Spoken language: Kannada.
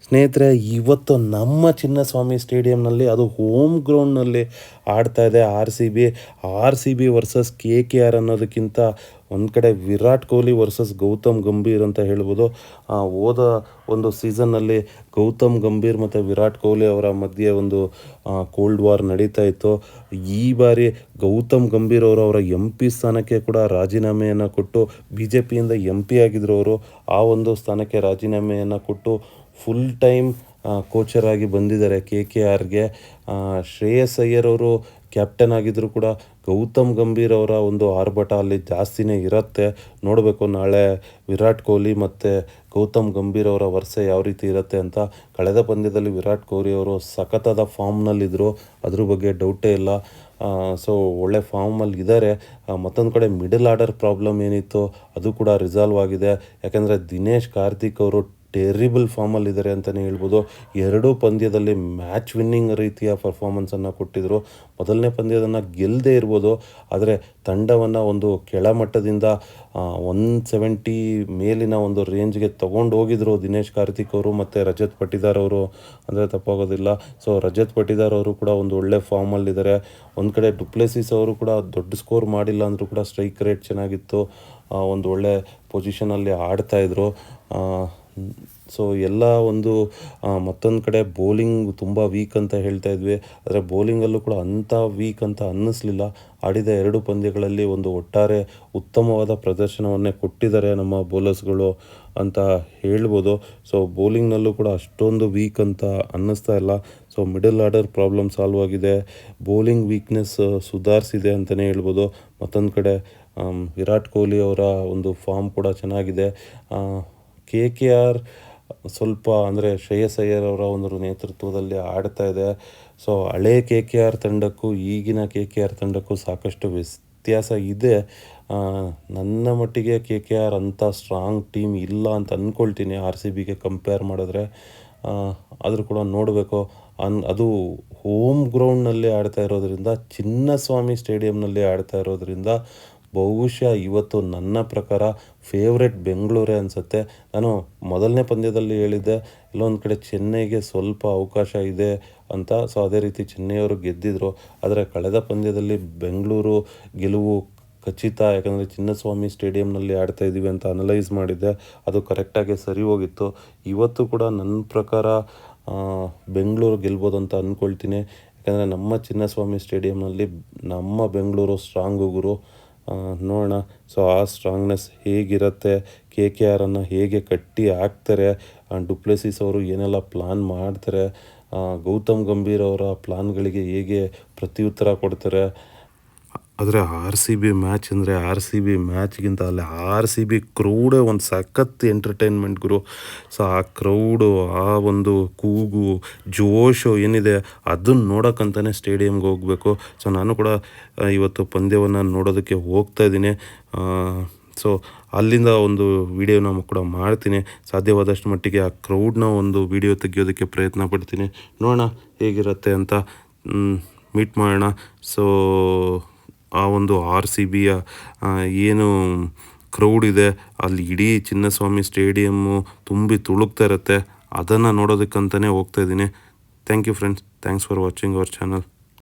ಸ್ನೇಹಿತರೆ, ಇವತ್ತು ನಮ್ಮ ಚಿನ್ನಸ್ವಾಮಿ ಸ್ಟೇಡಿಯಂನಲ್ಲಿ ಅದು ಹೋಮ್ ಗ್ರೌಂಡ್ನಲ್ಲಿ ಆಡ್ತಾ ಇದೆ R C B versus KKR ಅನ್ನೋದಕ್ಕಿಂತ ಒಂದು ಕಡೆ ವಿರಾಟ್ ಕೊಹ್ಲಿ ವರ್ಸಸ್ ಗೌತಮ್ ಗಂಭೀರ್ ಅಂತ ಹೇಳ್ಬೋದು. ಹೋದ ಒಂದು ಸೀಸನ್ನಲ್ಲಿ ಗೌತಮ್ ಗಂಭೀರ್ ಮತ್ತು ವಿರಾಟ್ ಕೊಹ್ಲಿ ಅವರ ಮಧ್ಯೆ ಒಂದು ಕೋಲ್ಡ್ ವಾರ್ ನಡೀತಾ ಇತ್ತು. ಈ ಬಾರಿ ಗೌತಮ್ ಗಂಭೀರ್ ಅವರ MP ಸ್ಥಾನಕ್ಕೆ ಕೂಡ ರಾಜೀನಾಮೆಯನ್ನು ಕೊಟ್ಟು, BJPಯಿಂದ MP ಆಗಿದ್ರು ಅವರು. ಆ ಒಂದು ಸ್ಥಾನಕ್ಕೆ ರಾಜೀನಾಮೆಯನ್ನು ಕೊಟ್ಟು ಫುಲ್ ಟೈಮ್ ಕೋಚರ್ ಆಗಿ ಬಂದಿದ್ದಾರೆ KKRಗೆ. ಶ್ರೇಯಸ್ ಅಯ್ಯರ್ ಅವರು ಕ್ಯಾಪ್ಟನ್ ಆಗಿದ್ದರೂ ಕೂಡ ಗೌತಮ್ ಗಂಭೀರ್ ಅವರ ಒಂದು ಆರ್ಭಟ ಅಲ್ಲಿ ಜಾಸ್ತಿನೇ ಇರುತ್ತೆ. ನೋಡಬೇಕು ನಾಳೆ ವಿರಾಟ್ ಕೊಹ್ಲಿ ಮತ್ತು ಗೌತಮ್ ಗಂಭೀರ್ ಅವರ ವರ್ಷ ಯಾವ ರೀತಿ ಇರುತ್ತೆ ಅಂತ. ಕಳೆದ ಪಂದ್ಯದಲ್ಲಿ ವಿರಾಟ್ ಕೊಹ್ಲಿ ಅವರು ಸಖತ್ತಾದ ಫಾರ್ಮ್ನಲ್ಲಿದ್ದರು, ಅದ್ರ ಬಗ್ಗೆ ಡೌಟೇ ಇಲ್ಲ. ಸೊ ಒಳ್ಳೆ ಫಾರ್ಮಲ್ಲಿ ಇದ್ದಾರೆ. ಮತ್ತೊಂದು ಕಡೆ ಮಿಡಲ್ ಆರ್ಡರ್ ಪ್ರಾಬ್ಲಮ್ ಏನಿತ್ತು ಅದು ಕೂಡ ರಿಸಾಲ್ವ್ ಆಗಿದೆ. ಯಾಕೆಂದರೆ ದಿನೇಶ್ ಕಾರ್ತಿಕ್ ಅವರು ಟೆರಿಬಲ್ ಫಾರ್ಮಲ್ಲಿದ್ದಾರೆ ಅಂತಲೇ ಹೇಳ್ಬೋದು. ಎರಡೂ ಪಂದ್ಯದಲ್ಲಿ ಮ್ಯಾಚ್ ವಿನ್ನಿಂಗ್ ರೀತಿಯ ಪರ್ಫಾರ್ಮೆನ್ಸನ್ನು ಕೊಟ್ಟಿದ್ದರು. ಮೊದಲನೇ ಪಂದ್ಯದನ್ನು ಗೆಲ್ಲದೇ ಇರ್ಬೋದು, ಆದರೆ ತಂಡವನ್ನು ಒಂದು ಕೆಳಮಟ್ಟದಿಂದ 170 ಮೇಲಿನ ಒಂದು ರೇಂಜ್ಗೆ ತೊಗೊಂಡು ಹೋಗಿದ್ರು ದಿನೇಶ್ ಕಾರ್ತಿಕ್ ಅವರು ಮತ್ತು ರಜತ್ ಪಟಿದಾರ್ ಅವರು, ಅಂದರೆ ತಪ್ಪಾಗೋದಿಲ್ಲ. ಸೊ ರಜತ್ ಪಟಿದಾರ್ ಅವರು ಕೂಡ ಒಂದು ಒಳ್ಳೆ ಫಾರ್ಮಲ್ಲಿದ್ದಾರೆ. ಒಂದು ಕಡೆ ಡುಪ್ಲೆಸಿಸ್ ಅವರು ಕೂಡ ದೊಡ್ಡ ಸ್ಕೋರ್ ಮಾಡಿಲ್ಲ ಅಂದರೂ ಕೂಡ ಸ್ಟ್ರೈಕ್ ರೇಟ್ ಚೆನ್ನಾಗಿತ್ತು, ಒಂದು ಒಳ್ಳೆ ಪೊಸಿಷನಲ್ಲಿ ಆಡ್ತಾಯಿದ್ರು. ಸೊ ಎಲ್ಲ ಒಂದು ಮತ್ತೊಂದು ಕಡೆ ಬೌಲಿಂಗ್ ತುಂಬ ವೀಕ್ ಅಂತ ಹೇಳ್ತಾ ಇದ್ವಿ, ಆದರೆ ಬೌಲಿಂಗಲ್ಲೂ ಕೂಡ ಅಂಥ ವೀಕ್ ಅಂತ ಅನ್ನಿಸ್ಲಿಲ್ಲ. ಆಡಿದ 2 ಪಂದ್ಯಗಳಲ್ಲಿ ಒಂದು ಒಟ್ಟಾರೆ ಉತ್ತಮವಾದ ಪ್ರದರ್ಶನವನ್ನೇ ಕೊಟ್ಟಿದ್ದಾರೆ ನಮ್ಮ ಬೌಲರ್ಸ್ಗಳು ಅಂತ ಹೇಳ್ಬೋದು. ಸೊ ಬೌಲಿಂಗ್ನಲ್ಲೂ ಕೂಡ ಅಷ್ಟೊಂದು ವೀಕ್ ಅಂತ ಅನ್ನಿಸ್ತಾ ಇಲ್ಲ. So middle order problem solve ಆಗಿದೆ, ಬೌಲಿಂಗ್ ವೀಕ್ನೆಸ್ ಸುಧಾರಿಸಿದೆ ಅಂತಲೇ ಹೇಳ್ಬೋದು. ಮತ್ತೊಂದು ಕಡೆ ವಿರಾಟ್ ಕೊಹ್ಲಿ ಅವರ ಒಂದು ಫಾರ್ಮ್ ಕೂಡ ಚೆನ್ನಾಗಿದೆ. KKR ಸ್ವಲ್ಪ ಅಂದರೆ ಶ್ರೇಯಸ್ ಅಯ್ಯರ್ ಅವರ ಒಂದು ನೇತೃತ್ವದಲ್ಲಿ ಆಡ್ತಾ ಇದೆ. ಸೊ ಹಳೆ KKR ತಂಡಕ್ಕೂ ಈಗಿನ KKR ತಂಡಕ್ಕೂ ಸಾಕಷ್ಟು ವ್ಯತ್ಯಾಸ ಇದೆ. ನನ್ನ ಮಟ್ಟಿಗೆ KKR ಅಂಥ ಸ್ಟ್ರಾಂಗ್ ಟೀಮ್ ಇಲ್ಲ ಅಂತ ಅಂದ್ಕೊಳ್ತೀನಿ RCBಗೆ ಕಂಪೇರ್ ಮಾಡಿದ್ರೆ. ಆದರೂ ಕೂಡ ನೋಡಬೇಕು. ಅದು ಹೋಮ್ ಗ್ರೌಂಡ್ನಲ್ಲಿ ಆಡ್ತಾ ಇರೋದ್ರಿಂದ, ಚಿನ್ನಸ್ವಾಮಿ ಸ್ಟೇಡಿಯಂನಲ್ಲಿ ಆಡ್ತಾ ಇರೋದ್ರಿಂದ ಬಹುಶಃ ಇವತ್ತು ನನ್ನ ಪ್ರಕಾರ ಫೇವ್ರೆಟ್ ಬೆಂಗಳೂರೇ ಅನಿಸುತ್ತೆ. ನಾನು ಮೊದಲನೇ ಪಂದ್ಯದಲ್ಲಿ ಹೇಳಿದ್ದೆ ಎಲ್ಲೊಂದು ಕಡೆ ಚೆನ್ನೈಗೆ ಸ್ವಲ್ಪ ಅವಕಾಶ ಇದೆ ಅಂತ. ಸೊ ಅದೇ ರೀತಿ ಚೆನ್ನೈಯವರು ಗೆದ್ದಿದ್ರು, ಆದರೆ ಕಳೆದ ಪಂದ್ಯದಲ್ಲಿ ಬೆಂಗಳೂರು ಗೆಲುವು ಖಚಿತ. ಯಾಕಂದರೆ ಚಿನ್ನಸ್ವಾಮಿ ಸ್ಟೇಡಿಯಂನಲ್ಲಿ ಆಡ್ತಾ ಇದ್ದೀವಿ ಅಂತ ಅನಲೈಸ್ ಮಾಡಿದ್ದೆ, ಅದು ಕರೆಕ್ಟಾಗಿ ಸರಿ ಹೋಗಿತ್ತು. ಇವತ್ತು ಕೂಡ ನನ್ನ ಪ್ರಕಾರ ಬೆಂಗಳೂರು ಗೆಲ್ಬೋದು ಅಂತ ಅಂದ್ಕೊಳ್ತೀನಿ. ಯಾಕಂದರೆ ನಮ್ಮ ಚಿನ್ನಸ್ವಾಮಿ ಸ್ಟೇಡಿಯಂನಲ್ಲಿ ನಮ್ಮ ಬೆಂಗಳೂರು ಸ್ಟ್ರಾಂಗ್ ಗುರು. ನೋಡೋಣ. ಸೊ ಆ ಸ್ಟ್ರಾಂಗ್ನೆಸ್ ಹೇಗಿರುತ್ತೆ, KKRನ್ನು ಹೇಗೆ ಕಟ್ಟಿ ಹಾಕ್ತಾರೆ, ಡುಪ್ಲೆಸಿಸ್ ಅವರು ಏನೆಲ್ಲ ಪ್ಲಾನ್ ಮಾಡ್ತಾರೆ, ಗೌತಮ್ ಗಂಭೀರ್ ಅವರ ಪ್ಲಾನ್ಗಳಿಗೆ ಹೇಗೆ ಪ್ರತ್ಯುತ್ತರ ಕೊಡ್ತಾರೆ. ಆದರೆ RCB ಮ್ಯಾಚ್ ಅಂದರೆ RCB ಮ್ಯಾಚ್ಗಿಂತ ಅಲ್ಲಿ RCB ಕ್ರೌಡೇ ಒಂದು ಸಖತ್ ಎಂಟರ್ಟೈನ್ಮೆಂಟ್ ಗುರು. ಸೊ ಆ ಕ್ರೌಡು, ಆ ಒಂದು ಕೂಗು, ಜೋಶು ಏನಿದೆ ಅದನ್ನು ನೋಡೋಕ್ಕಂತಲೇ ಸ್ಟೇಡಿಯಮ್ಗೆ ಹೋಗಬೇಕು. ಸೊ ನಾನು ಕೂಡ ಇವತ್ತು ಪಂದ್ಯವನ್ನು ನೋಡೋದಕ್ಕೆ ಹೋಗ್ತಾ ಇದ್ದೀನಿ. ಸೊ ಅಲ್ಲಿಂದ ಒಂದು ವಿಡಿಯೋನ ಕೂಡ ಮಾಡ್ತೀನಿ. ಸಾಧ್ಯವಾದಷ್ಟು ಮಟ್ಟಿಗೆ ಆ ಕ್ರೌಡ್ನ ಒಂದು ವಿಡಿಯೋ ತೆಗಿಯೋದಕ್ಕೆ ಪ್ರಯತ್ನ ಪಡ್ತೀನಿ. ನೋಡೋಣ ಹೇಗಿರುತ್ತೆ ಅಂತ. ಮೀಟ್ ಮಾಡೋಣ. ಸೊ ಆ ಒಂದು RCBಯ ಏನು ಕ್ರೌಡ್ ಇದೆ ಅಲ್ಲಿ, ಇಡೀ ಚಿನ್ನಸ್ವಾಮಿ ಸ್ಟೇಡಿಯಮ್ಮು ತುಂಬಿ ತುಳುಕ್ತಾ ಇರುತ್ತೆ. ಅದನ್ನು ನೋಡೋದಕ್ಕಂತಲೇ ಹೋಗ್ತಾಯಿದ್ದೀನಿ. Thank you friends. Thanks for watching our channel.